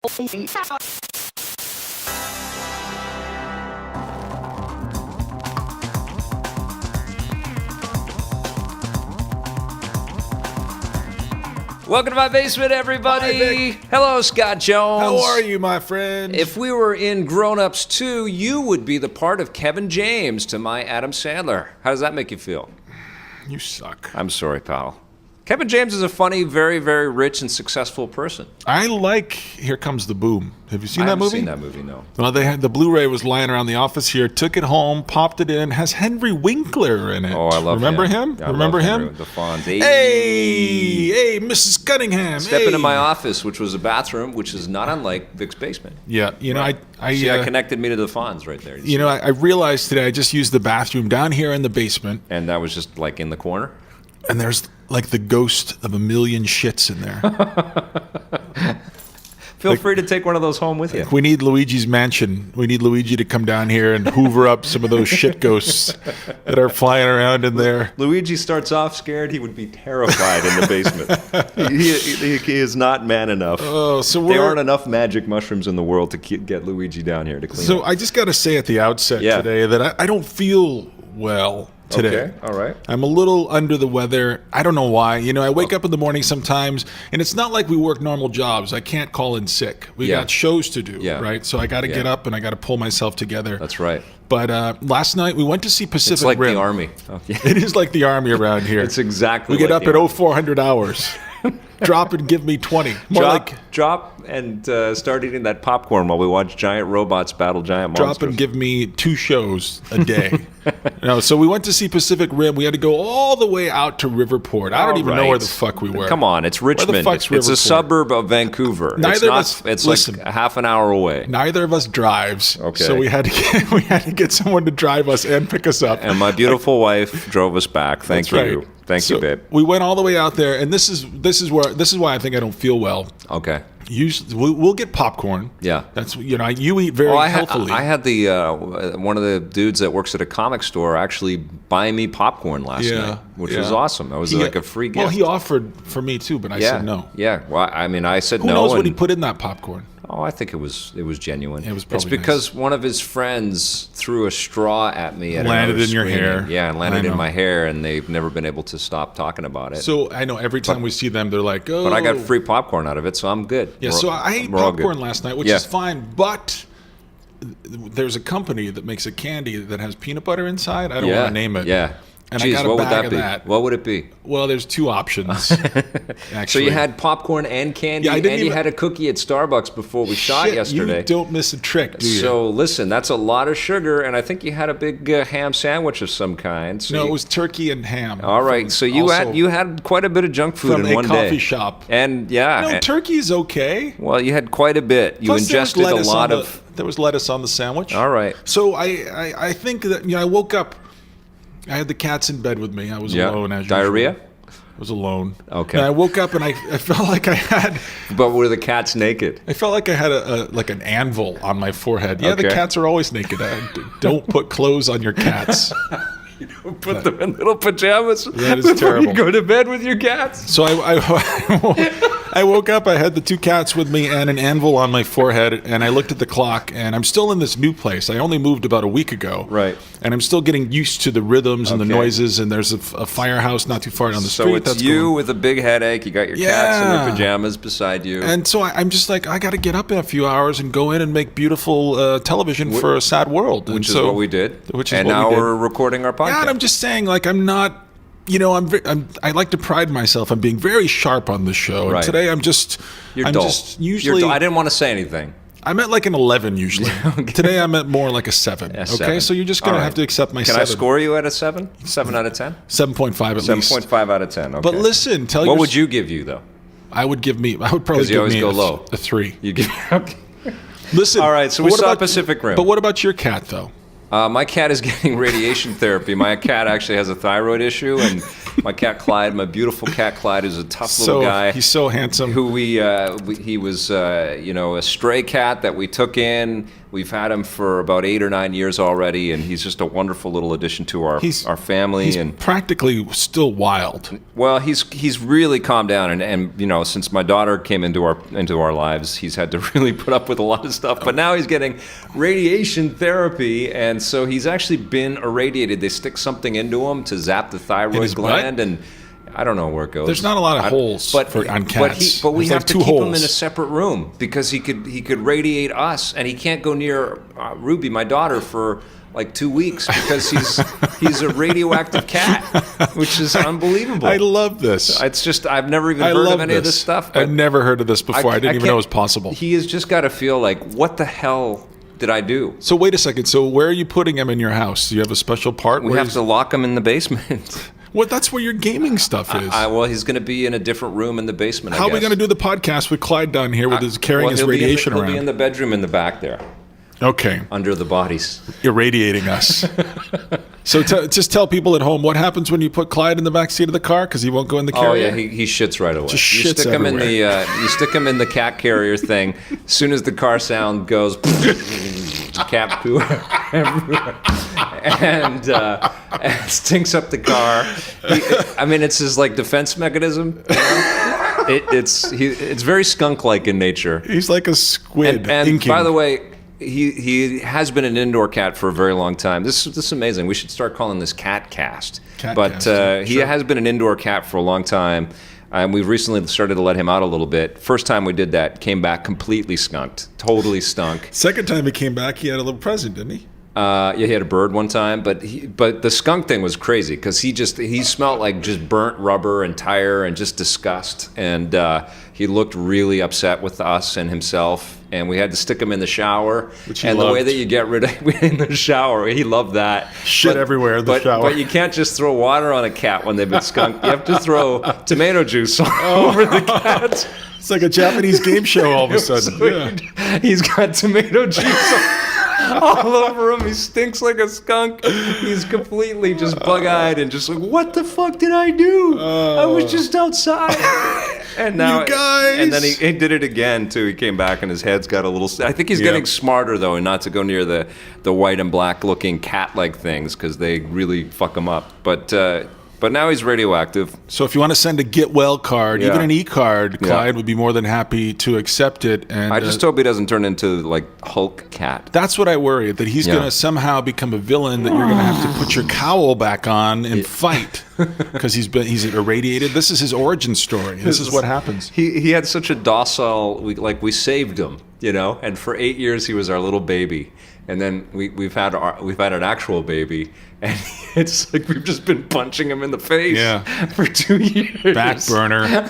Welcome to my basement, everybody. Hi, Vic. Hello, Scott Jones. How are you, my friend? If we were in Grown Ups 2, you would be the part of Kevin James to my Adam Sandler. How does that make you feel? You suck. I'm sorry, pal. Kevin James is a funny, very, very rich and successful person. I like Here Comes the Boom. Have you seen that movie? I haven't seen that movie, no. Well, they had the Blu-ray was lying around the office here. Took it home, popped it in. Has Henry Winkler in it. Oh, I love Remember him. him? Remember him? The Fonz. Hey, Mrs. Cunningham. Step hey. into my office, which was a bathroom, which is not unlike Vic's basement. Yeah, you know, Right. I connected me to the Fonz right there. You know, I realized today I just used the bathroom down here in the basement, And that was just like in the corner? and there's like the ghost of a million shits in there. Feel free to take one of those home with you. We need Luigi's mansion. We need Luigi to come down here and hoover up some of those shit ghosts that are flying around in there. Luigi starts off scared. He would be terrified in the basement. he is not man enough. Oh, so there aren't enough magic mushrooms in the world to get Luigi down here to clean So up. I just got to say at the outset today that I don't feel well today. Okay, all right. I'm a little under the weather. I don't know why. You know, I wake up in the morning sometimes, and it's not like we work normal jobs. I can't call in sick. We got shows to do, right? So I got to get up and I got to pull myself together. That's right. But last night we went to see Pacific It's like Rim. the Army. Oh, yeah. It is like the Army around here. It's exactly We get like up the at 0400 hours. Drop and give me 20. More Drop and start eating that popcorn while we watch giant robots battle giant monsters. Drop and give me 2 shows a day. So we went to see Pacific Rim. We had to go all the way out to Riverport. I don't even know where the fuck we were. Come on, it's Richmond. Where the fuck's it's a Riverport? suburb of Vancouver. Neither of us. It's Listen, like a half an hour away. Neither of us drives. Okay. So we had to get someone to drive us and pick us up. And my beautiful wife drove us back. Thank you. Right. Thank you, babe. We went all the way out there, and this is why I think I don't feel well. Okay. Usually, we'll get popcorn. Yeah. That's you eat very healthily. I had the one of the dudes that works at a comic store actually buy me popcorn last night, which was awesome. That was like a free gift. Well, he offered for me too, but I said no. Yeah. Well, I mean, I said no. Who knows what he put in that popcorn? Oh, I think it was genuine. It was probably It's because one of his friends threw a straw at me at landed another in your screening. hair. Yeah, and landed in my hair, and they've never been able to stop talking about it. So I know every time we see them, they're like, "Oh." But I got free popcorn out of it, so I'm good. Yeah. So I ate popcorn last night, which is fine, but there's a company that makes a candy that has peanut butter inside. I don't want to name it. Yeah. And Jeez, I got a what would bag that of be? that. What would it be? Well, there's 2 options. Actually. So you had popcorn and candy, and you had a cookie at Starbucks before we shot yesterday. You don't miss a trick, do you? So listen, that's a lot of sugar, and I think you had a big ham sandwich of some kind. So no, it was turkey and ham. All right, so you had quite a bit of junk food in one day. From a coffee shop. And turkey's okay. Well, you had quite a bit. You ingested a lot of. There was lettuce on the sandwich. All right. So I think that I woke up. I had the cats in bed with me. I was alone as usual. Diarrhea? I was alone. Okay. And I woke up and I felt like I had. But were the cats naked? I felt like I had an anvil on my forehead. Yeah, the cats are always naked. Don't put clothes on your cats. You don't put them in little pajamas. That is terrible. You go to bed with your cats. So I woke up. I had the 2 cats with me and an anvil on my forehead, and I looked at the clock. And I'm still in this new place. I only moved about a week ago. Right. And I'm still getting used to the rhythms and the noises. And there's a firehouse not too far down the street. So it's with a big headache. You got your cats in their pajamas beside you. And so I'm just like, I got to get up in a few hours and go in and make beautiful television for a sad world. Which is what we did. And now we're recording our podcast. Yeah, and I'm just saying, like, I'm not. I like to pride myself on being very sharp on the show. Right. And today I'm just. You're I'm dull. just usually. You're dull. I didn't want to say anything. I'm at like an 11 usually. Okay. Today I'm at more like a 7. Okay, 7. So you're just gonna have to accept my 7. Can I score you at a 7? 7 out of 10? 7.5 at least. 7.5 out of 10. Okay. But listen, what would you give you though? I would probably give me a 3. You give okay. Listen. All right, so we saw Pacific Rim. But what about your cat though? My cat is getting radiation therapy. My cat actually has a thyroid issue, and my cat Clyde, my beautiful cat Clyde, is a tough little guy. He's so handsome. Who he was, a stray cat that we took in. We've had him for about 8 or 9 years already, and he's just a wonderful little addition to our family. He's practically still wild. Well, he's really calmed down, and you know, since my daughter came into our lives, he's had to really put up with a lot of stuff. But now he's getting radiation therapy, and so he's actually been irradiated. They stick something into him to zap the thyroid gland, and I don't know where it goes. There's not a lot of holes on cats. But we have to keep him in a separate room because he could radiate us, and he can't go near Ruby, my daughter, for like 2 weeks because he's a radioactive cat, which is unbelievable. I love this. It's just I've never even heard of any of this stuff. I've never heard of this before. I didn't even know it was possible. He has just got to feel like, what the hell did I do? So wait a second. So where are you putting him in your house? Do you have a special part? We have to lock him in the basement. Well, that's where your gaming stuff is. Well, he's going to be in a different room in the basement. How are we going to do the podcast with Clyde down here with his carrying his radiation around? He'll be in the bedroom in the back there. Okay. Under the bodies. Irradiating us. So just tell people at home what happens when you put Clyde in the back seat of the car because he won't go in the carrier. Oh yeah, he shits right away. Just shits everywhere. You stick him in the cat carrier thing. As soon as the car sound goes, cat poo everywhere. And it stinks up the car. It's his like defense mechanism. You know? It's very skunk-like in nature. He's like a squid. And by the way, he has been an indoor cat for a very long time. This is amazing. We should start calling this Cat Cast. He has been an indoor cat for a long time. And we've recently started to let him out a little bit. First time we did that, came back completely skunked, totally stunk. Second time he came back, he had a little present, didn't he? Yeah, he had a bird one time, but the skunk thing was crazy because he smelled like just burnt rubber and tire and just disgust, and he looked really upset with us and himself, and we had to stick him in the shower. And the way that you get rid of in the shower, he loved that. Shit everywhere in the shower. But you can't just throw water on a cat when they've been skunked. You have to throw tomato juice all over the cat. It's like a Japanese game show all of a sudden. So he's got tomato juice all over him. He stinks like a skunk. He's completely just bug-eyed and just like, what the fuck did I do? I was just outside. And now, you guys. And then he did it again too. He came back and his head's got a little. I think he's getting smarter though, and not to go near the white and black looking cat-like things because they really fuck him up. But now he's radioactive. So if you want to send a get well card, even an e-card, Clyde would be more than happy to accept it. And I just hope he doesn't turn into like Hulk Cat. That's what I worry, that he's going to somehow become a villain that you're going to have to put your cowl back on and fight because he's irradiated. This is his origin story. This is what happens. He had such a docile, we saved him, you know, and for 8 years he was our little baby. And then we've had an actual baby, and it's like we've just been punching him in the face for 2 years. Back burner.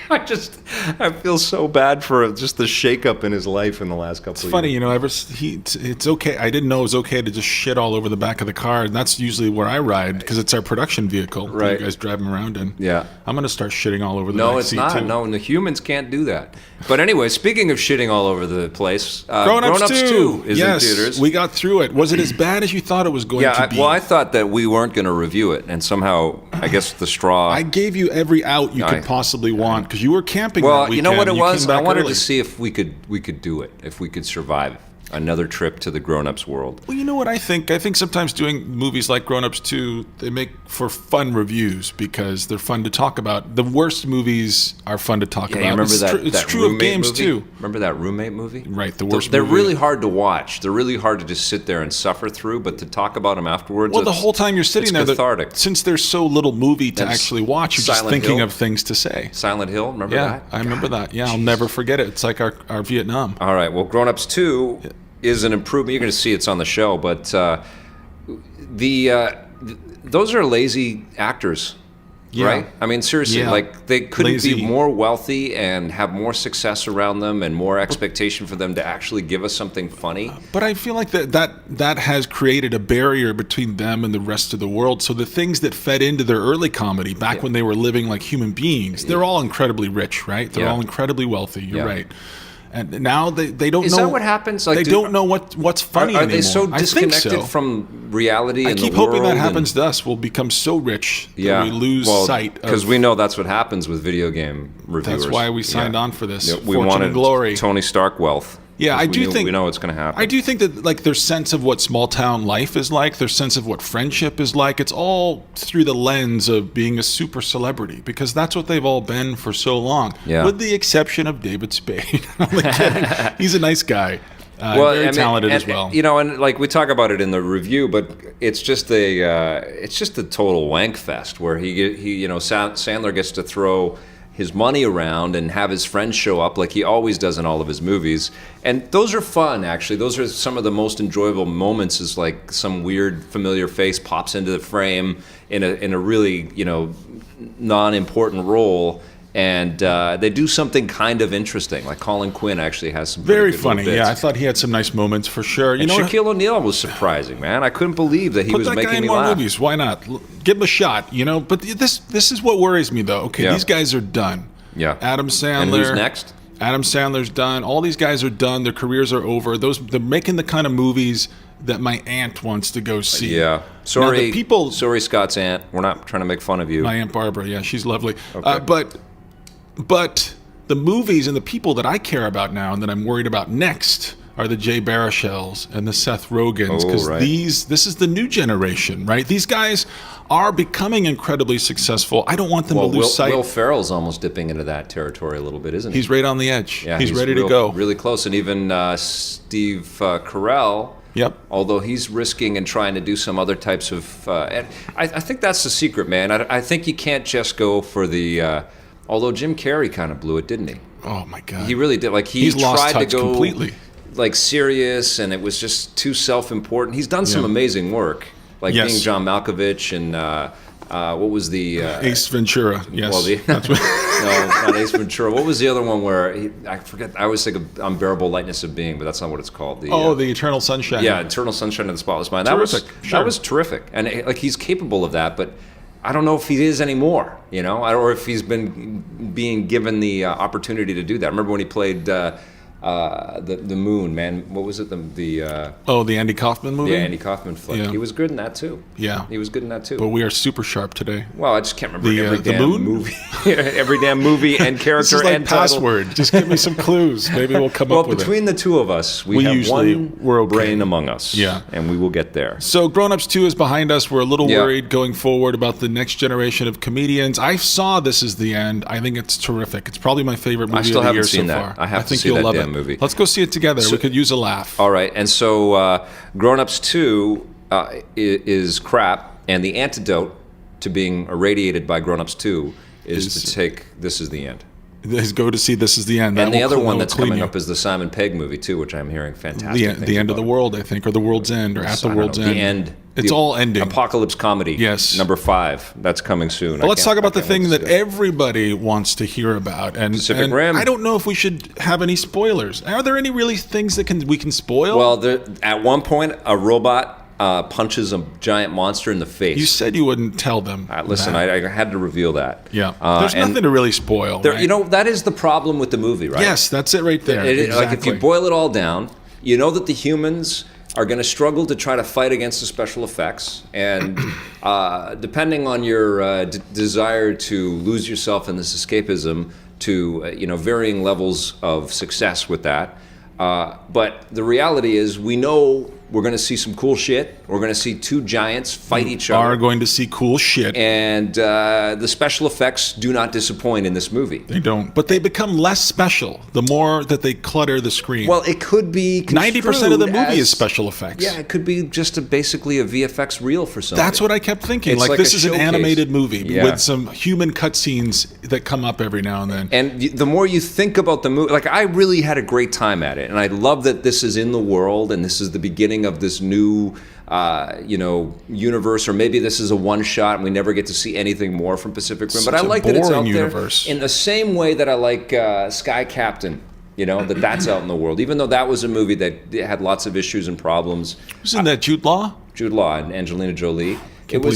I feel so bad for just the shakeup in his life in the last couple of years. It's funny, you know, it's okay. I didn't know it was okay to just shit all over the back of the car, and that's usually where I ride because it's our production vehicle that you guys drive him around in. Yeah. I'm going to start shitting all over the back seat, not. too. No, the humans can't do that. But anyway, speaking of shitting all over the place, Grown-Ups 2 is in theaters. We got through it. Was it as bad as you thought it was going to be? Well, I thought that we weren't going to review it, and somehow, I guess the straw... I gave you every out you could possibly want because you were camping that weekend. Well, you know what it was? I wanted to see if we could do it, if we could survive another trip to the Grown-Ups world. Well, you know what I think? I think sometimes doing movies like Grown-Ups 2, they make for fun reviews because they're fun to talk about. The worst movies are fun to talk about. You remember it's true of games movie? too. Remember that Roommate movie? Right, the worst They're movie. really hard to watch. They're really hard to just sit there and suffer through, but to talk about them afterwards, well, the whole time you're sitting there, cathartic. Since there's so little movie to actually watch, you're just thinking Hill. of things to say. Silent Hill, remember that? Yeah, I remember that. Yeah, I'll never forget it. It's like our Vietnam. All right, well, Grown-Ups 2 is an improvement. You're going to see it's on the show, but those are lazy actors, right? I mean, seriously, like they couldn't be more wealthy and have more success around them and more expectation for them to actually give us something funny. But I feel like that has created a barrier between them and the rest of the world. So the things that fed into their early comedy back when they were living like human beings, they're all incredibly rich, right? They're all incredibly wealthy. You're right. And now they don't know. Is that what happens? Like, they don't know what's funny anymore. Are they so disconnected so. from reality and the world? I keep hoping that happens to us. We'll become so rich that we lose sight of... Because we know that's what happens with video game reviewers. That's why we signed on for this. We wanted glory. Tony Stark wealth. Yeah, I do think we know it's going to happen. I do think that like their sense of what small town life is like, their sense of what friendship is like, it's all through the lens of being a super celebrity, because that's what they've all been for so long. Yeah. With the exception of David Spade. I'm only kidding. He's a nice guy. Very talented as well. You know, and like we talk about it in the review, but it's just a total wank fest where he Sandler gets to throw his money around and have his friends show up like he always does in all of his movies. And those are fun, actually. Those are some of the most enjoyable moments, is like some weird familiar face pops into the frame in a really, non-important role. And they do something kind of interesting. Like Colin Quinn actually has some very good funny. bits. Yeah, I thought he had some nice moments for sure. And Shaquille O'Neal was surprising, man. I couldn't believe that he was making me laugh. Put that guy in more movies. Why not? Give him a shot. But this is what worries me, though. Okay, these guys are done. Yeah. Adam Sandler. And who's next? Adam Sandler's done. All these guys are done. Their careers are over. They're making the kind of movies that my aunt wants to go see. Yeah. Sorry, sorry, Scott's aunt. We're not trying to make fun of you. My Aunt Barbara. Yeah, she's lovely. Okay. But the movies and the people that I care about now and that I'm worried about next are the Jay Baruchels and the Seth Rogans, because this is the new generation, right? These guys are becoming incredibly successul. I don't want them to lose sight. Will Ferrell's almost dipping into that territory a little bit, isn't he? He's right on the edge. Yeah, he's ready to go. Really close. And even Steve Carell, yep. Although he's risking and trying to do some other types of... I think that's the secret, man. I think you can't just go for the... although Jim Carrey kind of blew it, didn't he? Oh, my God. He really did. Like, he's tried lost touch to go completely. Like serious, and it was just too self-important. He's done some amazing work, like being John Malkovich and what was the Ace Ventura? Yes, well, no, not Ace Ventura. What was the other one where I forget? I always think of Unbearable Lightness of Being, but that's not what it's called. The Eternal Sunshine. Yeah, Eternal Sunshine of the Spotless Mind. That was terrific, and like he's capable of that, but I don't know if he is anymore. Or if he's being given the opportunity to do that. I remember when he played. The Moon, man. What was it? The Andy Kaufman movie? Yeah, Andy Kaufman flick. Yeah. He was good in that too. Yeah. He was good in that too. But we are super sharp today. Well, I just can't remember every damn Moon? movie. Every damn movie and character this is like and password. title. Just give me some clues. Maybe we'll come up with it. Well, between the two of us, we have one brain among us. Yeah. And we will get there. So Grown Ups 2 is behind us. We're a little worried going forward about the next generation of comedians. I saw This Is the End. I think it's terrific. It's probably my favorite movie of the year so far. I have to think see you'll that love damn it. movie. Let's go see it together. We could use a laugh. All right. And so Grown Ups 2 is crap, and the antidote to being irradiated by Grown Ups 2 is to take This Is the End. Go to see This Is the End. And the other one that's coming up is the Simon Pegg movie too, which I'm hearing fantastic things The End of the about. World, I think, or The World's End, or At the World's End. The End. It's all ending. Apocalypse comedy. Yes. Number 5. That's coming soon. Well, let's talk about the thing that everybody wants to hear about. And Pacific Rim. I don't know if we should have any spoilers. Are there any really things that we can spoil? Well, at one point, a robot punches a giant monster in the face. You said you wouldn't tell them. Listen, I had to reveal that. Yeah. There's nothing to really spoil. Right? That is the problem with the movie, right? Yes, that's it right there. Exactly. Like if you boil it all down, you know that the humans are going to struggle to try to fight against the special effects, and depending on your desire to lose yourself in this escapism, to varying levels of success with that. But the reality is, we know we're going to see some cool shit. We're going to see two giants fight each other. We are going to see cool shit. And the special effects do not disappoint in this movie. They don't. But they become less special the more that they clutter the screen. Well, it could be 90% of the movie is special effects. Yeah, it could be just basically a VFX reel for something. That's what I kept thinking. Like this is an animated movie with some human cutscenes that come up every now and then. And the more you think about the movie, like I really had a great time at it. And I love that this is in the world and this is the beginning of this new universe, or maybe this is a one shot and we never get to see anything more from Pacific Rim. But I like that it's out there in the same way that I like Sky Captain. That's out in the world, even though that was a movie that had lots of issues and problems. Wasn't that Jude Law? Jude Law and Angelina Jolie. That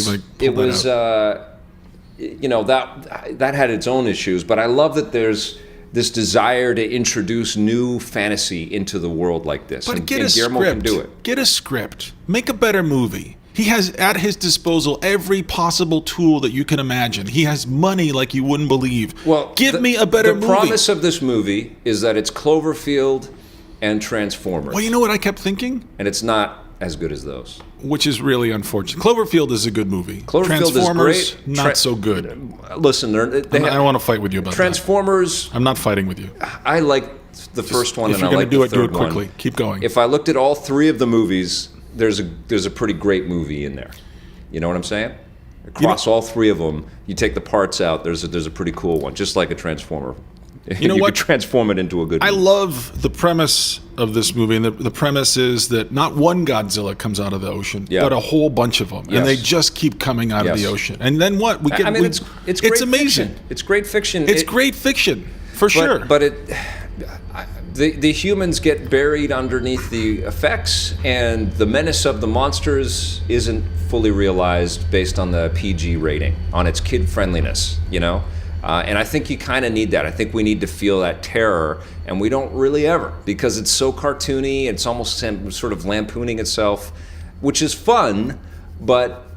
had its own issues, but I love that there's this desire to introduce new fantasy into the world like this. But get a Guillermo script. Can do it. Get a script. Make a better movie. He has at his disposal every possible tool that you can imagine. He has money like you wouldn't believe. Well, give me a better movie. The promise of this movie is that it's Cloverfield and Transformers. Well, you know what I kept thinking? And it's not as good as those. Which is really unfortunate. Cloverfield is a good movie. Cloverfield Transformers, is great. not so good. Listen, I don't want to fight with you about Transformers. that. I'm not fighting with you. I like the first one, if and I you're like going the to do it third one. quickly. Keep going. If I looked at all three of the movies, there's a pretty great movie in there. You know what I'm saying? Across all three of them, you take the parts out. There's a pretty cool one, just like a Transformer. You know what? Could transform it into a good movie. I love the premise of this movie, and the premise is that not one Godzilla comes out of the ocean, but a whole bunch of them, and they just keep coming out of the ocean. And then what? We get. It's great amazing. Fiction. It's great fiction. It's great fiction, for sure. But the humans get buried underneath the effects, and the menace of the monsters isn't fully realized based on the PG rating, on its kid friendliness. You know. And I think you kind of need that. I think we need to feel that terror, and we don't really ever, because it's so cartoony. It's almost sort of lampooning itself, which is fun, but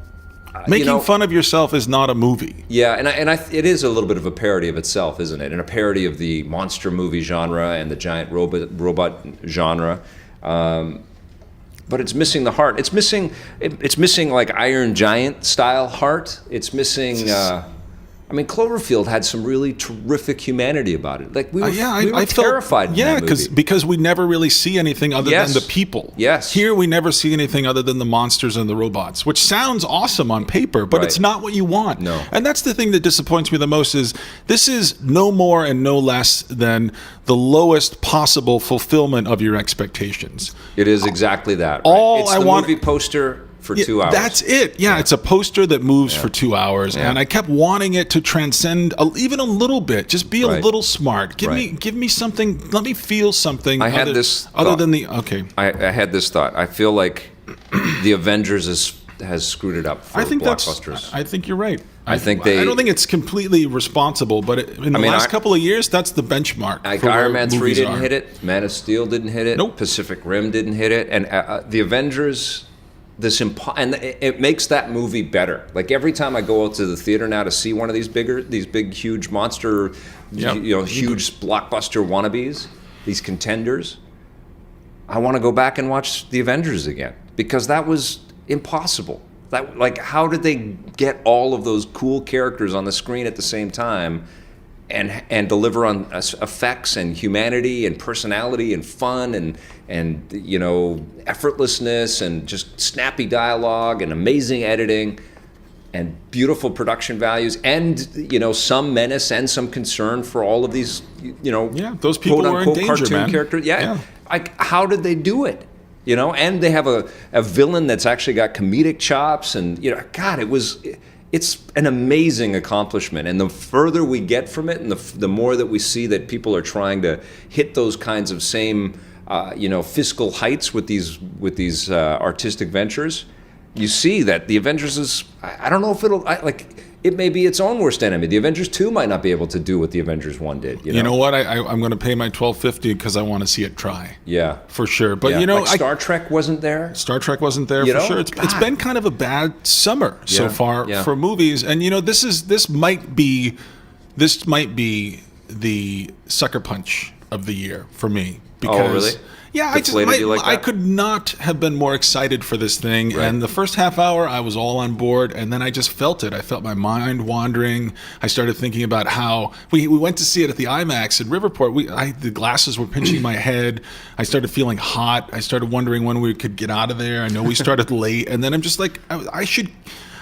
making fun of yourself is not a movie. Yeah, and it is a little bit of a parody of itself, isn't it? And a parody of the monster movie genre and the giant robot genre. But it's missing the heart. It's missing like Iron Giant style heart. It's missing. Cloverfield had some really terrific humanity about it. Like we were terrified. Yeah, because we never really see anything other than the people. Yes. Here we never see anything other than the monsters and the robots, which sounds awesome on paper, but it's not what you want. No. And that's the thing that disappoints me the most is this is no more and no less than the lowest possible fulfillment of your expectations. It is exactly that. Right? It's the movie poster for 2 hours. That's it. Yeah, it's a poster that moves for 2 hours, and I kept wanting it to transcend even a little bit. Just be a little smart. Give me something. Let me feel something. I had this other thought. than the okay. I had this thought. I feel like the Avengers has screwed it up for blockbusters. I think you're right. I don't think it's completely responsible, but in the last couple of years, that's the benchmark. Like Iron Man 3 didn't hit it. Man of Steel didn't hit it. Nope. Pacific Rim didn't hit it, and the Avengers. And it makes that movie better. Like every time I go out to the theater now to see one of these big, huge monster, huge blockbuster wannabes, these contenders, I want to go back and watch the Avengers again because that was impossible. How did they get all of those cool characters on the screen at the same time? And deliver on effects and humanity and personality and fun and effortlessness and just snappy dialogue and amazing editing and beautiful production values and some menace and some concern for all of these those people were in danger, cartoon man. characters. How did they do it? And they have a villain that's actually got comedic chops and God, it's an amazing accomplishment, and the further we get from it, and the more that we see that people are trying to hit those kinds of same, fiscal heights with these artistic ventures, you see that the Avengers is. I don't know if it may be its own worst enemy. The Avengers 2 might not be able to do what the Avengers 1 did. You know what? I'm going to pay my $12.50 because I want to see it try. Yeah, for sure. But Star Trek wasn't there. Star Trek wasn't there for sure. It's been kind of a bad summer so far for movies, and this might be the sucker punch of the year for me. Because, oh, really? Yeah, I could not have been more excited for this thing. Right. And the first half hour, I was all on board, and then I just felt it. I felt my mind wandering. I started thinking about how we went to see it at the IMAX in Riverport. The glasses were pinching my head. I started feeling hot. I started wondering when we could get out of there. I know we started late, and then I'm just like,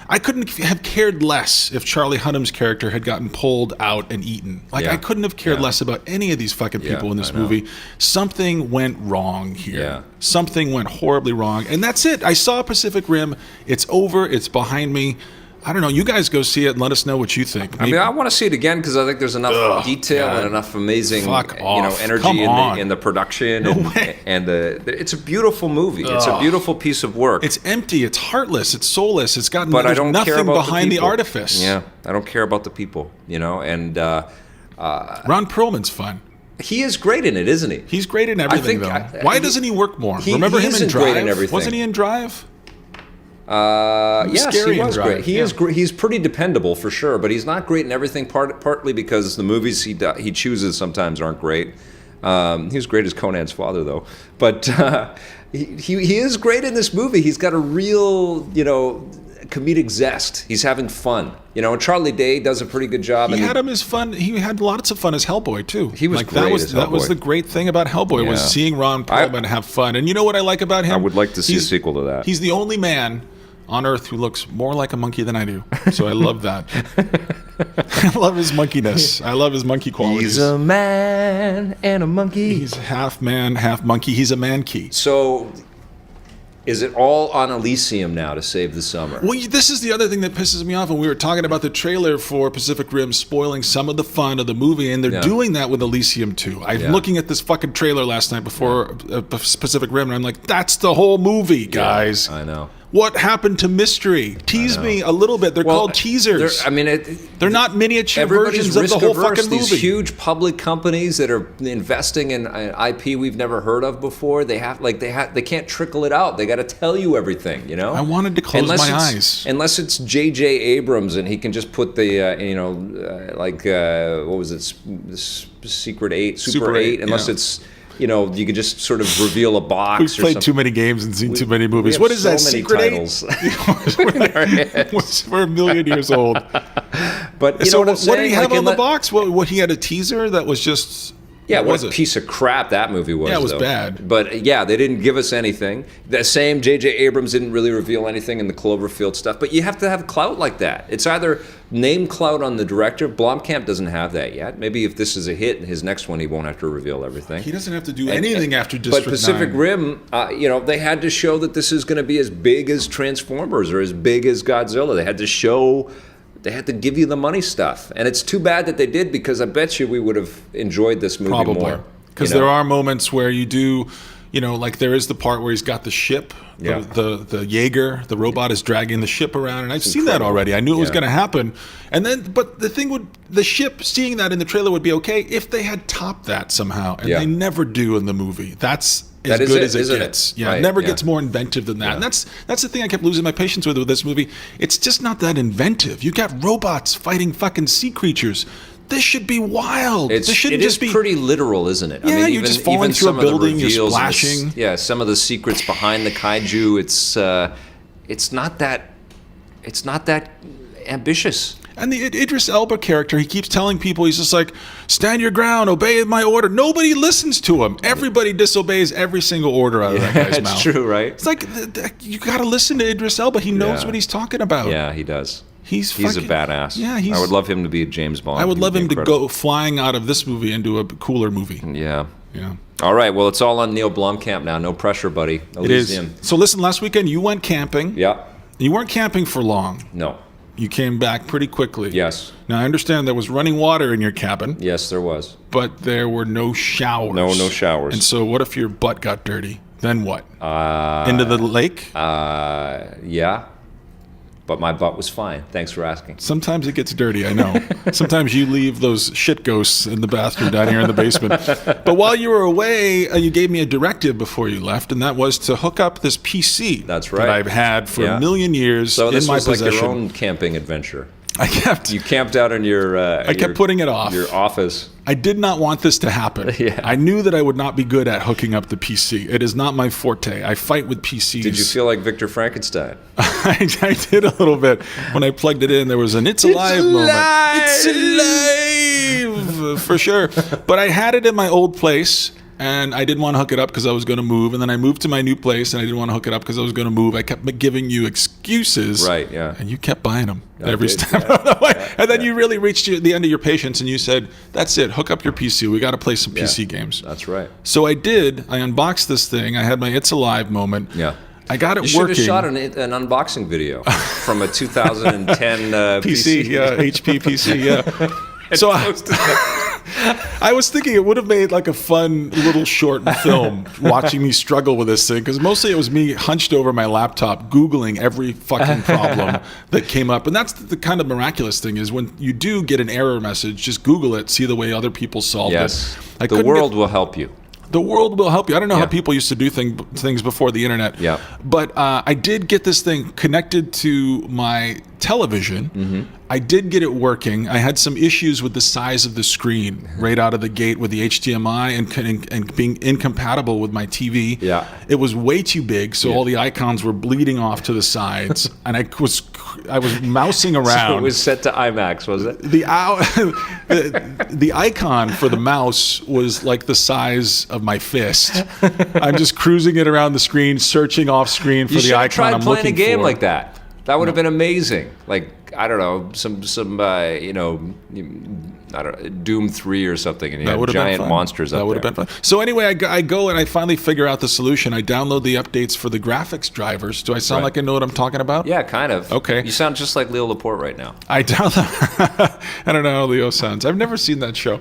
I couldn't have cared less if Charlie Hunnam's character had gotten pulled out and eaten. I couldn't have cared less about any of these fucking people in this movie. Something went wrong here. Yeah. Something went horribly wrong. And that's it. I saw Pacific Rim. It's over. It's behind me. I don't know. You guys go see it and let us know what you think. Maybe. I want to see it again because I think there's enough detail and enough amazing energy in the production. And it's a beautiful movie. It's a beautiful piece of work. It's empty. It's heartless. It's soulless. It's got nothing behind the artifice. Yeah, I don't care about the people. And Ron Perlman's fun. He is great in it, isn't he? He's great in everything, Why doesn't he work more? Remember him in Drive? Great in everything. Wasn't he in Drive? Yes, he was great. He's pretty dependable for sure, but he's not great in everything. Partly because the movies he chooses sometimes aren't great. He was great as Conan's father, though. But he is great in this movie. He's got a real, comedic zest. He's having fun. And Charlie Day does a pretty good job. He had him as fun. He had lots of fun as Hellboy too. He was great as Hellboy. That was the great thing about Hellboy was seeing Ron Perlman have fun. And you know what I like about him? I would like to see a sequel to that. He's the only man on Earth who looks more like a monkey than I do. So I love that. I love his monkeyness. I love his monkey qualities. He's a man and a monkey. He's half man, half monkey. He's a man-key. So is it all on Elysium now to save the summer? Well, this is the other thing that pisses me off. When we were talking about the trailer for Pacific Rim spoiling some of the fun of the movie, and they're doing that with Elysium too. I'm looking at this fucking trailer last night before Pacific Rim, and I'm like, that's the whole movie, guys. Yeah, I know. What happened to mystery? Tease me a little bit. They're called teasers. They're not miniature versions of the whole fucking movie. These huge public companies that are investing in IP we've never heard of before. They can't trickle it out. They got to tell you everything. I wanted to close my eyes. Unless it's J.J. Abrams and he can just put the what was it, Super 8. Unless it's. You could just sort of reveal a box. We've played too many games and seen too many movies. What is that? Secret titles. 8? We're a million years old. But so what did he have on the box? What he had a teaser that was just. Yeah, what a piece of crap that movie was. Yeah, it was bad. But they didn't give us anything. The same J.J. Abrams didn't really reveal anything in the Cloverfield stuff. But you have to have clout like that. It's either name clout on the director. Blomkamp doesn't have that yet. Maybe if this is a hit, his next one, he won't have to reveal everything. He doesn't have to do anything after District 9. But Pacific Rim, they had to show that this is going to be as big as Transformers or as big as Godzilla. They had to show... They had to give you the money stuff. And it's too bad that they did, because I bet you we would have enjoyed this movie more. Because there are moments where you do, like there is the part where he's got the ship, the Jaeger, the robot is dragging the ship around. And I've seen that already. I knew it was going to happen. And then, but the ship, seeing that in the trailer would be okay if they had topped that somehow. And they never do in the movie. That's as good as it gets. Yeah, it never gets more inventive than that. And that's the thing I kept losing my patience with this movie. It's just not that inventive. You got robots fighting fucking sea creatures. This should be wild. This shouldn't just be pretty literal, isn't it? Yeah, you're just falling through a building, you're splashing. Some of the secrets behind the kaiju. It's not that ambitious. And the Idris Elba character, he keeps telling people, he's just like, stand your ground, obey my order. Nobody listens to him. Everybody disobeys every single order out of that guy's mouth. It's true, right? It's like, you got to listen to Idris Elba. He knows what he's talking about. Yeah, he does. He's a badass. Yeah, I would love him to be a James Bond. I would love him to go flying out of this movie into a cooler movie. Yeah. All right, well, it's all on Neil Blomkamp now. No pressure, buddy. Elysium. It is. So listen, last weekend you went camping. Yeah. You weren't camping for long. No. You came back pretty quickly. Yes. Now, I understand there was running water in your cabin. Yes, there was. But there were no showers. No showers. And so what if your butt got dirty? Then what? Into the lake? Yeah. But my butt was fine. Thanks for asking. Sometimes it gets dirty, I know. Sometimes you leave those shit ghosts in the bathroom down here in the basement. But while you were away, you gave me a directive before you left, and that was to hook up this PC. That's right. That I've had for a million years in my possession. So this was like your own camping adventure. You camped out in your I kept putting it off. Your office. I did not want this to happen. Yeah. I knew that I would not be good at hooking up the PC. It is not my forte. I fight with PCs. Did you feel like Victor Frankenstein? I did a little bit. When I plugged it in, there was an "It's alive" moment. It's alive! For sure. But I had it in my old place. And I didn't want to hook it up because I was going to move. And then I moved to my new place, and I didn't want to hook it up because I was going to move. I kept giving you excuses. Right, yeah. And you kept buying them every step of the way. And then you really reached the end of your patience, and you said, that's it. Hook up your PC. We got to play some PC games. That's right. So I did. I unboxed this thing. I had my "It's alive" moment. Yeah. I got it working. working. You should have shot an unboxing video from a 2010 PC. Yeah, HP PC, yeah. So I was thinking it would have made like a fun little short film watching me struggle with this thing, because mostly it was me hunched over my laptop Googling every fucking problem that came up. And that's the kind of miraculous thing, is when you do get an error message, just Google it, see the way other people solved it. The world will help you. The world will help you. I don't know how people used to do things before the internet. Yeah. But I did get this thing connected to my television. I did get it working. I had some issues with the size of the screen right out of the gate with the HDMI and being incompatible with my TV. Yeah. It was way too big, so all the icons were bleeding off to the sides, and I was mousing around. So it was set to IMAX, was it? The icon for the mouse was like the size of my fist. I'm just cruising it around the screen, searching off screen for You the should have icon tried I'm playing looking a game for. like that. That would have been amazing. Like, I don't know, some I don't know, Doom 3 or something, and you have giant monsters up there. That would have been fun. So anyway, I go and I finally figure out the solution. I download the updates for the graphics drivers. Do I sound like I know what I'm talking about? Yeah, kind of. Okay. You sound just like Leo Laporte right now. I download. I don't know how Leo sounds. I've never seen that show.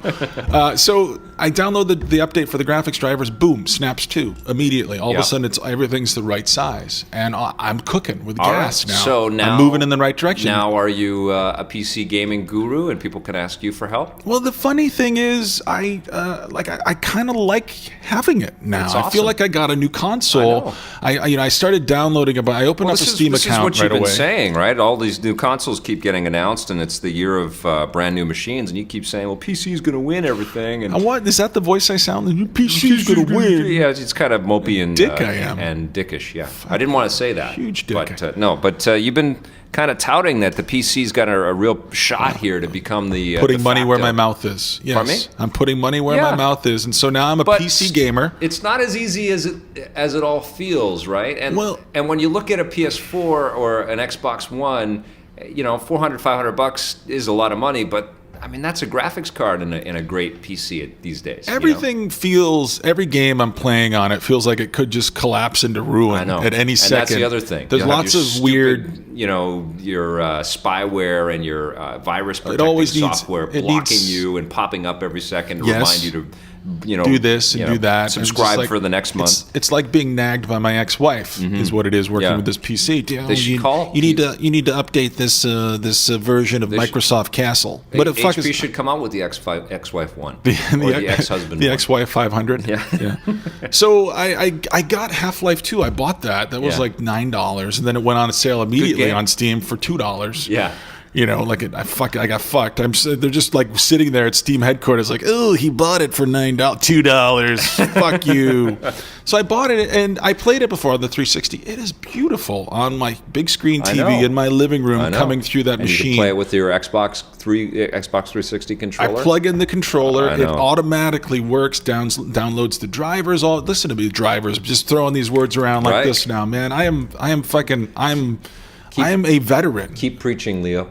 So I download the update for the graphics drivers. Boom, snaps 2 immediately. All of a sudden, everything's the right size, and I'm cooking with gas now. So now I'm moving in the right direction. Now, are you a PC gaming guru, and people can ask you for help? Well, the funny thing is, I kind of like having it now. Awesome. I feel like I got a new console. I started downloading it, but I opened up a Steam account right away. This is what you've been saying, right? All these new consoles keep getting announced, and it's the year of brand new machines, and you keep saying, "Well, PC's going to win everything." And what is that? The voice I sound? PC's going to win. Yeah, it's kind of mopey and dick I am and dickish. Yeah, I didn't want to say that. Huge dick. But you've been kind of touting that the PC's got a real shot here to become the putting money where my mouth is. Yes. Pardon me? I'm putting money where my mouth is, and so now I'm a PC gamer. It's not as easy as it all feels, right? And when you look at a PS4 or an Xbox One, $400, $500 is a lot of money, but I mean, that's a graphics card in a great PC these days. Everything feels, every game I'm playing on it feels like it could just collapse into ruin at any second. And that's the other thing. There's lots of weird, your spyware and your virus protecting software blocking you and popping up every second to remind you to, do this and do that. Subscribe for the next month. It's like being nagged by my ex-wife is what it is working with this PC. You need to update this version of Microsoft Castle. But HP should come out with the ex-wife one or the ex-husband the one. ex-wife 500. Yeah. So I got Half-Life 2. I bought that. That was like $9, and then it went on sale immediately on Steam for $2. Yeah. I got fucked. They're just like sitting there at Steam headquarters, like, oh, he bought it for $2. Fuck you. So I bought it and I played it before on the 360. It is beautiful on my big screen TV in my living room, coming through that machine. You can play it with your Xbox 360 controller. I plug in the controller. It automatically works. Downloads the drivers. Listen to me, drivers. Just throwing these words around like this now, man. I am a veteran. Keep preaching, Leo.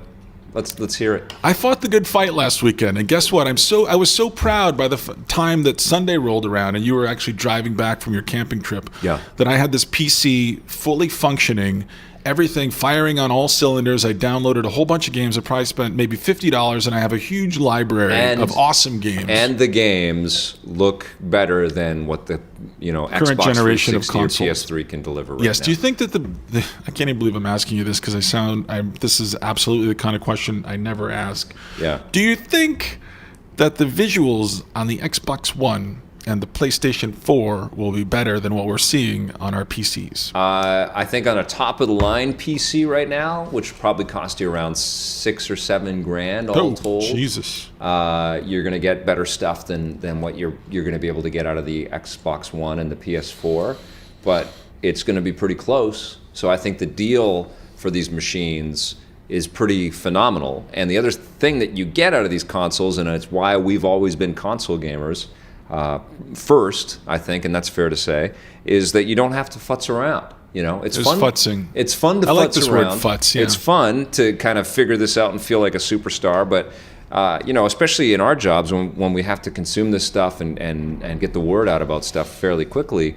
Let's hear it. I fought the good fight last weekend, and guess what? I was so proud by the time that Sunday rolled around, and you were actually driving back from your camping trip. Yeah. That I had this PC fully functioning, everything firing on all cylinders. I downloaded a whole bunch of games. I probably spent maybe $50, and I have a huge library of awesome games. And the games look better than what the current Xbox generation of 360 or consoles. PS3 can deliver. Yes. Do you think that I can't even believe I'm asking you this because this is absolutely the kind of question I never ask. Yeah. Do you think that the visuals on the Xbox One and the PlayStation 4 will be better than what we're seeing on our PCs? I think on a top-of-the-line PC right now, which will probably cost you around $6,000 or $7,000 all told. Jesus. You're going to get better stuff than what you're going to be able to get out of the Xbox One and the PS4, but it's going to be pretty close. So I think the deal for these machines is pretty phenomenal. And the other thing that you get out of these consoles, and it's why we've always been console gamers, first, I think, and that's fair to say, is that you don't have to futz around. It's fun. Futzing. It's fun to futz around. I like this word futz, yeah. It's fun to kind of figure this out and feel like a superstar, but especially in our jobs when we have to consume this stuff and get the word out about stuff fairly quickly,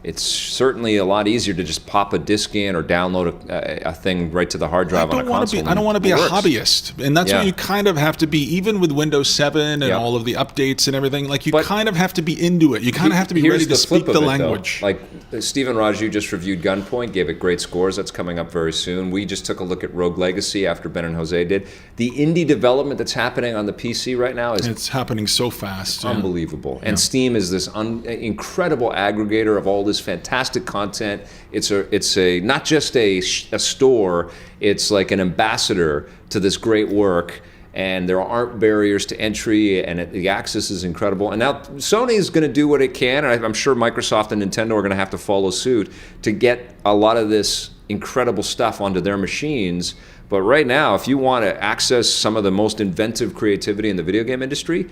it's certainly a lot easier to just pop a disc in or download a thing right to the hard drive on a console. I don't want to be a hobbyist. And that's what you kind of have to be, even with Windows 7 and all of the updates and everything. Like, you kind of have to be into it. You kind of have to be ready to speak the language. Like, Stephen Raju just reviewed Gunpoint, gave it great scores. That's coming up very soon. We just took a look at Rogue Legacy after Ben and Jose did. The indie development that's happening on the PC right now it's happening so fast. Unbelievable. And Steam is this incredible aggregator of all this fantastic content. It's a not just a store. It's like an ambassador to this great work. And there aren't barriers to entry, and the access is incredible. And now Sony is going to do what it can, and I'm sure Microsoft and Nintendo are going to have to follow suit to get a lot of this incredible stuff onto their machines. But right now, if you want to access some of the most inventive creativity in the video game industry,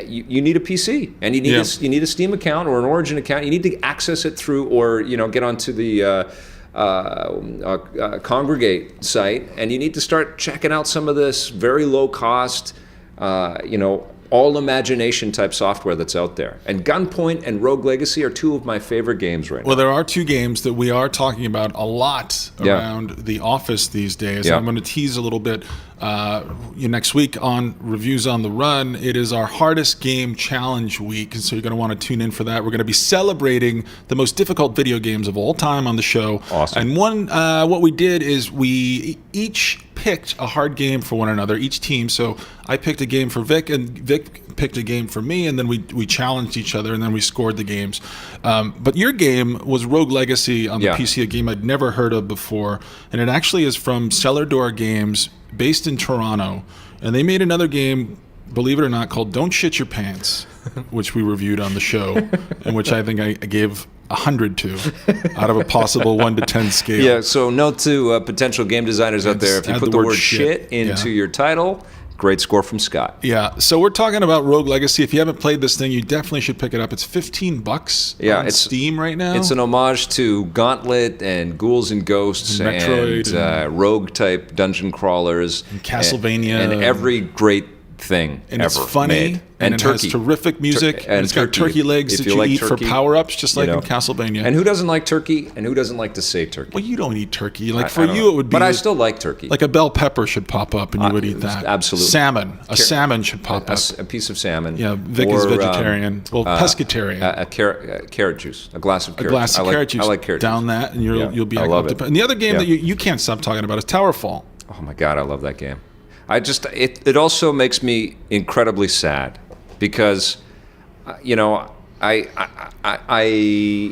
you need a PC, and you need a Steam account or an Origin account. You need to access it through, or get onto the Congregate site, and you need to start checking out some of this very low cost, all imagination type software that's out there. And Gunpoint and Rogue Legacy are two of my favorite games right now. Well, there are two games that we are talking about a lot around the office these days. I'm going to tease a little bit next week on Reviews on the Run. It is our hardest game challenge week, and so you're going to want to tune in for that. We're going to be celebrating the most difficult video games of all time on the show. Awesome. And what we did is we each picked a hard game for one another, each team. So I picked a game for Vic, and Vic picked a game for me, and then we challenged each other, and then we scored the games. But your game was Rogue Legacy on the PC, a game I'd never heard of before, and it actually is from Cellar Door Games, based in Toronto, and they made another game, believe it or not, called Don't Shit Your Pants, which we reviewed on the show, and which I think I gave 100 to out of a possible 1 to 10 scale. Yeah, so note to potential game designers out there, if you put the word shit into your title, great score from Scott. Yeah, so we're talking about Rogue Legacy. If you haven't played this thing, you definitely should pick it up. It's $15 on Steam right now. It's an homage to Gauntlet and Ghouls and Ghosts and Metroid and Rogue-type dungeon crawlers. And Castlevania. And every great thing and ever it's funny made. and it has terrific music and it's got turkey legs that you eat for power-ups, just like in Castlevania. And who doesn't like turkey, and who doesn't like to say turkey? Well, you don't eat turkey. Like for you, it would be. But I still like turkey. Like a bell pepper should pop up, and you would eat that. Absolutely. Salmon. A salmon should pop up. A piece of salmon. Yeah, Vic is vegetarian. Well, pescatarian. A carrot juice. A glass of carrot juice. A glass of carrot juice. I like carrot juice. Down that, and you'll be. I love it. And the other game that you can't stop talking about is Towerfall. Oh my God, I love that game. It also makes me incredibly sad because, I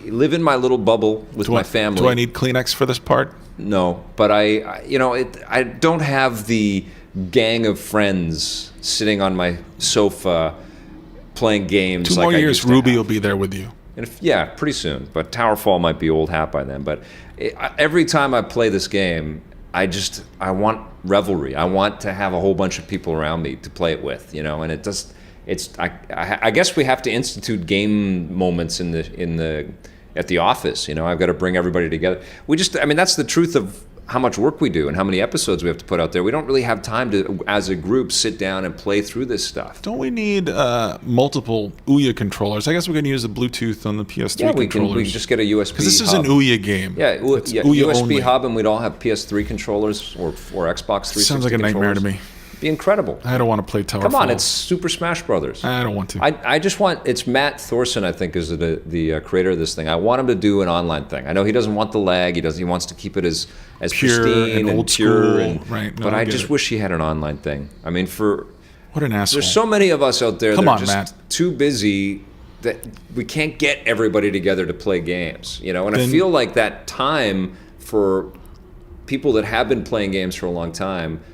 live in my little bubble with my family. Do I need Kleenex for this part? No, but I don't have the gang of friends sitting on my sofa playing games. 2 more years, Ruby will be there with you. And pretty soon. But Towerfall might be old hat by then. But every time I play this game, I want revelry. I want to have a whole bunch of people around me to play it with, and I guess we have to institute game moments at the office. I've got to bring everybody together. That's the truth of how much work we do and how many episodes we have to put out there. We don't really have time to, as a group, sit down and play through this stuff. Don't we need multiple Ouya controllers? I guess we can use the Bluetooth on the PS3 controllers. We can just get a USB because this is hub. an Ouya game. Yeah, Ouya USB only. hub, and we'd all have PS3 controllers or Xbox 360 Sounds like a nightmare to me. Be incredible. I don't want to play Towerfall. Come on, it's Super Smash Brothers. I don't want to. I just want, it's Matt Thorson, I think, is the creator of this thing. I want him to do an online thing. I know he doesn't want the lag. He wants to keep it as pure pristine and old pure. School. Right. No, but I just wish he had an online thing. I mean, what an asshole. There's so many of us out there that are just too busy that we can't get everybody together to play games. And I feel like that time for people that have been playing games for a long time,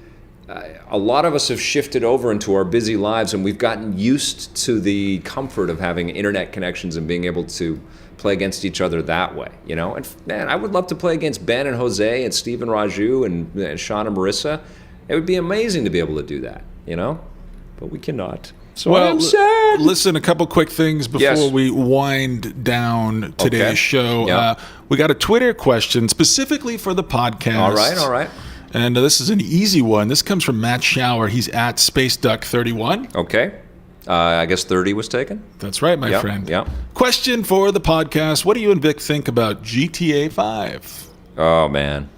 a lot of us have shifted over into our busy lives, and we've gotten used to the comfort of having internet connections and being able to play against each other that way, And man, I would love to play against Ben and Jose and Steve and Raju and Sean and Marissa. It would be amazing to be able to do that, But we cannot. So I'm sad. Listen, a couple quick things before we wind down today's show. Yeah. We got a Twitter question specifically for the podcast. All right. And this is an easy one. This comes from Matt Shower. He's at SpaceDuck31. Okay. I guess 30 was taken? That's right, my friend. Yeah. Question for the podcast. What do you and Vic think about GTA 5? Oh, man.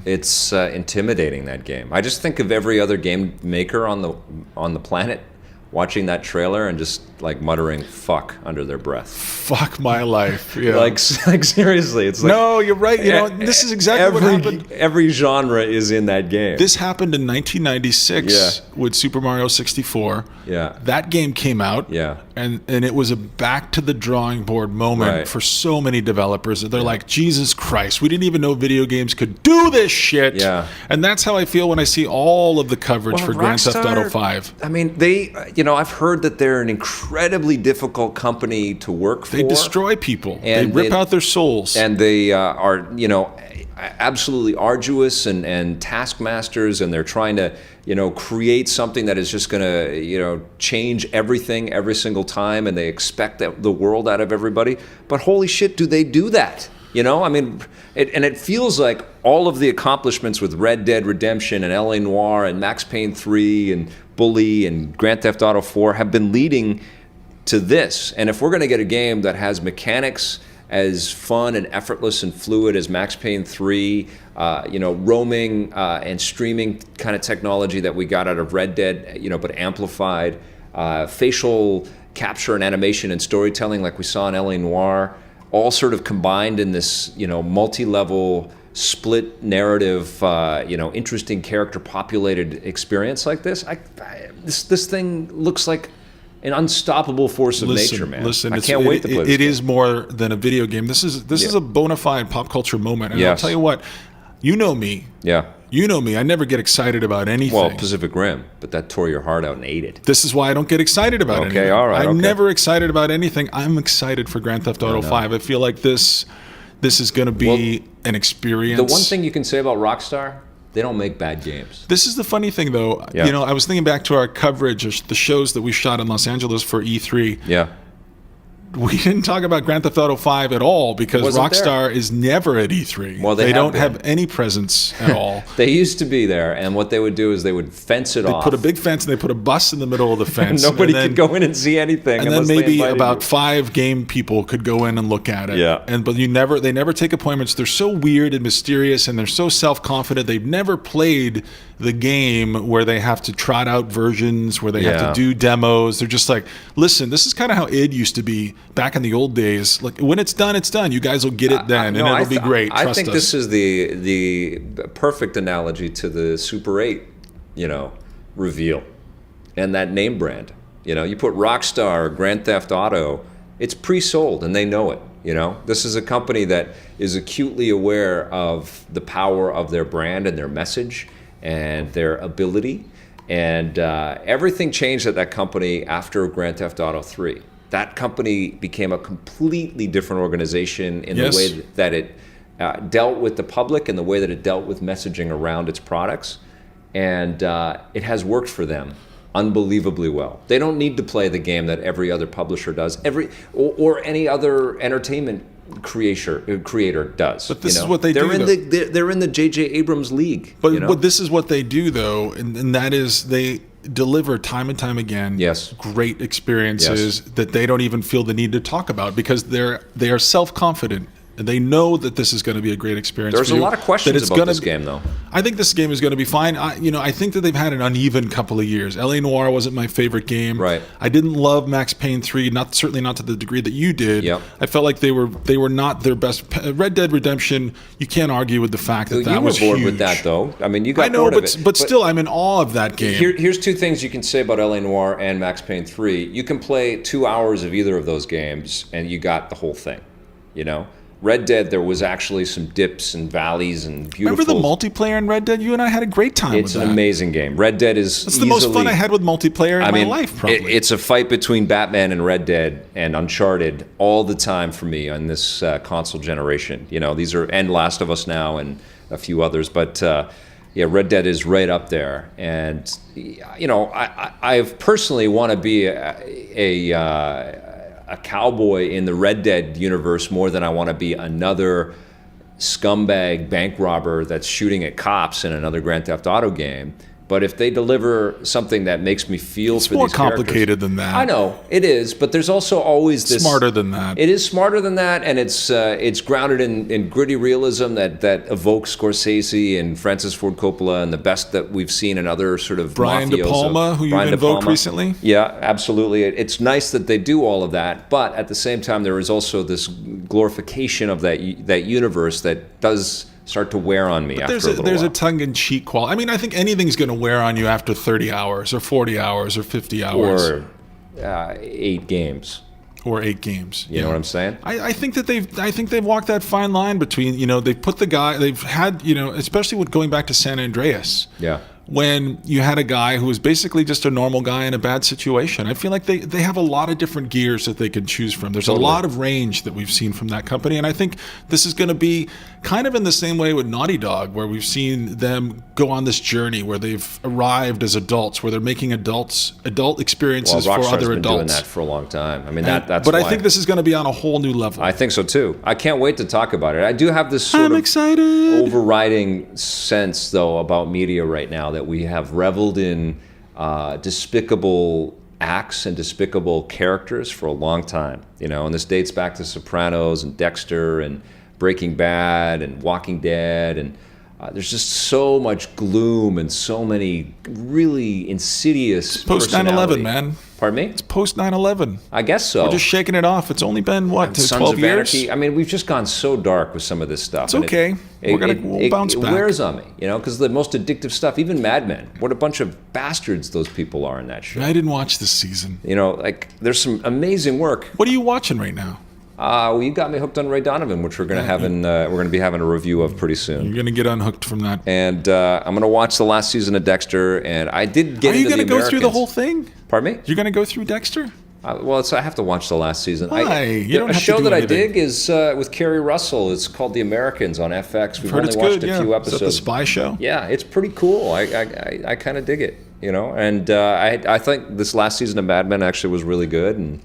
It's intimidating, that game. I just think of every other game maker on the planet watching that trailer and just like muttering "fuck" under their breath. Fuck my life. Yeah. Like seriously, it's like no, you're right. You know, this is exactly what happened. Every genre is in that game. This happened in 1996 Yeah. with Super Mario 64. Yeah. That game came out. Yeah. And it was a back to the drawing board moment Right. for so many developers. They're like, Jesus Christ, we didn't even know video games could do this shit. Yeah. And that's how I feel when I see all of the coverage for Grand Theft Auto 5. I mean, I've heard that they're an incredibly difficult company to work for. They destroy people. And they rip out their souls. And they are, absolutely arduous and taskmasters, and they're trying to, create something that is just going to, change everything every single time, and they expect the world out of everybody. But holy shit, do they do that? I mean, it feels like all of the accomplishments with Red Dead Redemption and L.A. Noire and Max Payne 3 and Bully and Grand Theft Auto 4 have been leading to this. And if we're going to get a game that has mechanics as fun and effortless and fluid as Max Payne 3, roaming and streaming kind of technology that we got out of Red Dead, but amplified, facial capture and animation and storytelling like we saw in L.A. Noire, all sort of combined in this, multi-level split narrative, interesting character populated experience like this. This thing looks like an unstoppable force of nature, man. Listen, I can't wait to play this It game. is more than a video game. This is a bona fide pop culture moment. And I'll Yes. tell you what, you know me. Yeah. You know me. I never get excited about anything. Well, Pacific Rim, but that tore your heart out and ate it. This is why I don't get excited about anything. Okay, all right. I'm okay. never excited about anything. I'm excited for Grand Theft Auto 5. I feel like this is going to be an experience. The one thing you can say about Rockstar, they don't make bad games. This is the funny thing, though. Yeah. I was thinking back to our coverage of the shows that we shot in Los Angeles for E3. Yeah. We didn't talk about Grand Theft Auto 5 at all because Wasn't Rockstar there. is never at E3. Well, they have don't been. have any presence at all. They used to be there, and what they would do is they would fence it off. Put a big fence and they put a bus in the middle of the fence. Nobody and then, could go in and see anything. And then unless they maybe invited about you. 5 game people could go in and look at it. Yeah. But they never take appointments. They're so weird and mysterious, and they're so self-confident. They've never played the game where they have to trot out versions, where they have to do demos. They're just like, listen, this is kind of how id used to be back in the old days. Like, when it's done, it's done. You guys will get it then, and it'll be great. Trust I think us. this is the perfect analogy to the Super 8, reveal, and that name brand. You put Rockstar or Grand Theft Auto, it's pre-sold, and they know it. This is a company that is acutely aware of the power of their brand and their message and their ability. And everything changed at that company after Grand Theft Auto 3. That company became a completely different organization in the way that it dealt with the public and the way that it dealt with messaging around its products. And it has worked for them unbelievably well. They don't need to play the game that every other publisher does, or any other entertainment creator does. But this is what they they're do. They're in the J.J. Abrams league. But this is what they do, though, and that is they deliver time and time again great experiences that they don't even feel the need to talk about because they are self-confident. And they know that this is going to be a great experience. There's for a you, lot of questions about this game, though. I think this game is going to be fine. I think that they've had an uneven couple of years. L.A. Noire wasn't my favorite game. Right. I didn't love Max Payne 3, certainly not to the degree that you did. Yep. I felt like they were not their best. Red Dead Redemption, you can't argue with the fact that that was huge. You were bored with that, though. I mean, you got bored of it. But still, I'm in awe of that game. Here's 2 things you can say about L.A. Noire and Max Payne 3. You can play 2 hours of either of those games, and you got the whole thing, Red Dead, there was actually some dips and valleys and beautiful. Remember the multiplayer in Red Dead? You and I had a great time with that. It's an amazing game. Red Dead is It's the most fun I had with multiplayer in my life, probably. It's a fight between Batman and Red Dead and Uncharted all the time for me on this console generation. These are, and Last of Us now and a few others. But, Red Dead is right up there. And, I personally want to be a cowboy in the Red Dead universe more than I want to be another scumbag bank robber that's shooting at cops in another Grand Theft Auto game. But if they deliver something that makes me feel for more these characters, complicated than that. I know it is, but there's also always this Smarter than that. It is smarter than that, and it's grounded in gritty realism that evokes Scorsese and Francis Ford Coppola and the best that we've seen in other sort of Brian De mafioso. Palma, who you've invoked recently. Yeah, absolutely. It's nice that they do all of that, but at the same time, there is also this glorification of that universe that does start to wear on me after a little There's while. a tongue-in-cheek quality. I mean, I think anything's going to wear on you after 30 hours or 40 hours or 50 hours. Or 8 games. Or 8 games. You know what I'm saying? I think that they've walked that fine line between, they've put the guy, they've had, especially with going back to San Andreas. Yeah. When you had a guy who was basically just a normal guy in a bad situation. I feel like they have a lot of different gears that they can choose from. There's Totally. a lot of range that we've seen from that company, and I think this is going to be kind of in the same way with Naughty Dog, where we've seen them go on this journey where they've arrived as adults, where they're making adult experiences for Rockstar's other been doing adults. that for a long time. I mean, that's But why I think this is going to be on a whole new level. I think so too. I can't wait to talk about it. I do have this sort I'm of excited. overriding sense, though, about media right now that we have reveled in despicable acts and despicable characters for a long time. And this dates back to Sopranos and Dexter and Breaking Bad and Walking Dead, and there's just so much gloom and so many really insidious Post 9/11, personality. man. Pardon me? It's post 9/11. I guess so. We're just shaking it off. It's only been, what, Sons 12 of years? Anarchy. I mean, we've just gone so dark with some of this stuff. It's okay. We'll bounce back. It wears on me, because the most addictive stuff, even Mad Men, what a bunch of bastards those people are in that show. I didn't watch this season. There's some amazing work. What are you watching right now? Well, you got me hooked on Ray Donovan, which we're going to be having a review of pretty soon. You're going to get unhooked from that. And I'm going to watch the last season of Dexter, and I did get into the Are you going to go through the Americans. whole thing? Pardon me? You're going to go through Dexter? I have to watch the last season. Why? You don't a have to show do that anything. I dig is with Kerry Russell. It's called The Americans on FX. We've Heard only it's watched good, a few Is episodes. that the spy show? Yeah, it's pretty cool. I kind of dig it, And I think this last season of Mad Men actually was really good, and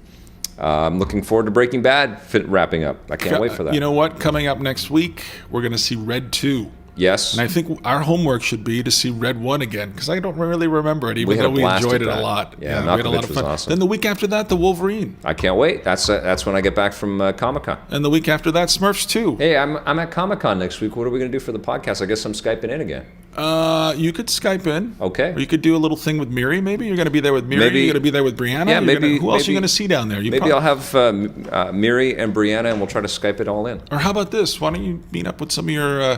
I'm looking forward to Breaking Bad wrapping up. I can't wait for that. You know what? Coming up next week, we're going to see Red 2. Yes. And I think our homework should be to see Red 1 again, because I don't really remember it, We even had a though we blast enjoyed at it a that. lot. Yeah, we had a lot Malkovich of was fun. awesome. Then the week after that, the Wolverine. I can't wait. That's when I get back from Comic-Con. And the week after that, Smurfs 2. Hey, I'm at Comic-Con next week. What are we going to do for the podcast? I guess I'm Skyping in again. You could Skype in. Okay. Or you could do a little thing with Miri, maybe. You're going to be there with Miri. Maybe- You're going to be there with Brianna. Yeah, maybe- Who else are maybe- you going to see down there? Maybe I'll have Miri and Brianna, and we'll try to Skype it all in. Or how about this? Why don't you meet up with some of your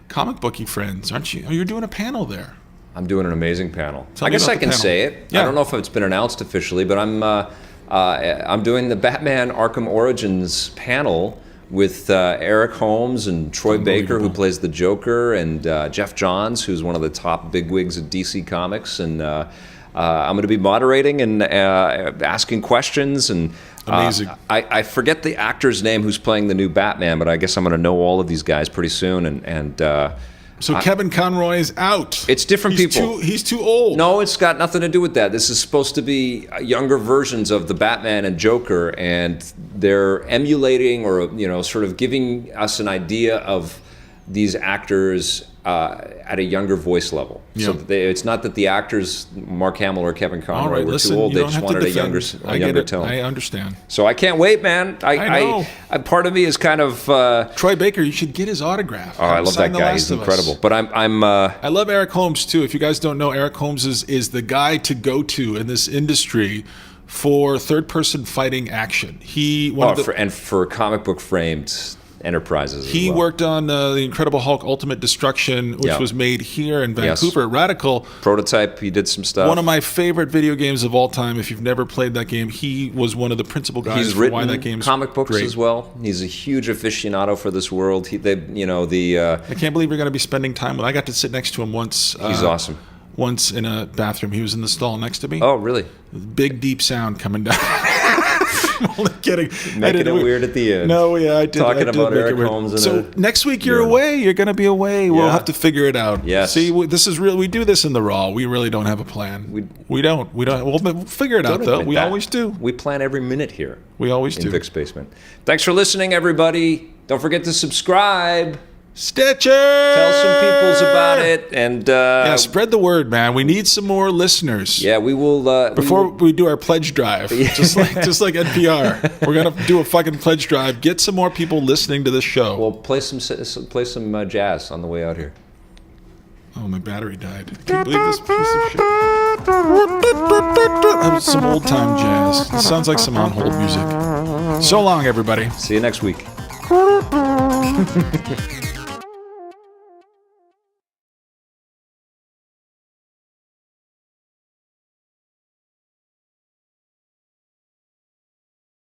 comic booky friends? Aren't you? Oh, you're doing a panel there. I'm doing an amazing panel. Tell I me guess about I the can panel. say it. Yeah. I don't know if it's been announced officially, but I'm doing the Batman Arkham Origins panel with Eric Holmes and Troy Baker, who plays the Joker, and Jeff Johns, who's one of the top bigwigs of DC Comics, and I'm going to be moderating and asking questions. And Amazing. I forget the actor's name who's playing the new Batman, but I guess I'm going to know all of these guys pretty soon. And So Kevin Conroy is out. It's different people. He's too old. No, it's got nothing to do with that. This is supposed to be younger versions of the Batman and Joker, and they're emulating or sort of giving us an idea of these actors at a younger voice level. Yeah. So that it's not that the actors, Mark Hamill or Kevin All Conroy, right, were listen, too old. you They don't just have to wanted defend. a younger tone. I understand. So I can't wait, man. I know. Part of me is kind of. Troy Baker, you should get his autograph. I love that Sign The guy. Last He's of Us. incredible. But I'm. I love Eric Holmes too. If you guys don't know, Eric Holmes is the guy to go to in this industry for third-person fighting action. For comic book framed enterprises. He as well. worked on the Incredible Hulk Ultimate Destruction, which Yeah. was made here in Vancouver at Radical. Prototype. He did some stuff. One of my favorite video games of all time. If you've never played that game, he was one of the principal guys He's for written why that game's comic books great. as well. He's a huge aficionado for this world. I can't believe you're going to be spending time with. I got to sit next to him once. He's awesome. Once in a bathroom, he was in the stall next to me. Oh, really? Big deep sound coming down. I'm only kidding. Making it weird at the end. No, yeah, I did. Talking I did about make Eric it weird. Holmes. So next week you're urinal. away. You're going to be away. We'll Yeah. have to figure it out. Yes. See, this is real. We do this in the raw. We really don't have a plan. We don't. We'll figure it out though. admit We that. always do. We plan every minute here. We always in do. Vic's basement. Thanks for listening, everybody. Don't forget to subscribe. Stitcher! Tell some peoples about it, and yeah, spread the word, man. We need some more listeners. Yeah, we will. Before we do our pledge drive, just like NPR, we're gonna do a fucking pledge drive. Get some more people listening to this show. We'll play some jazz on the way out here. Oh, my battery died. Can you believe this piece of shit? That was some old time jazz. It sounds like some on hold music. So long, everybody. See you next week.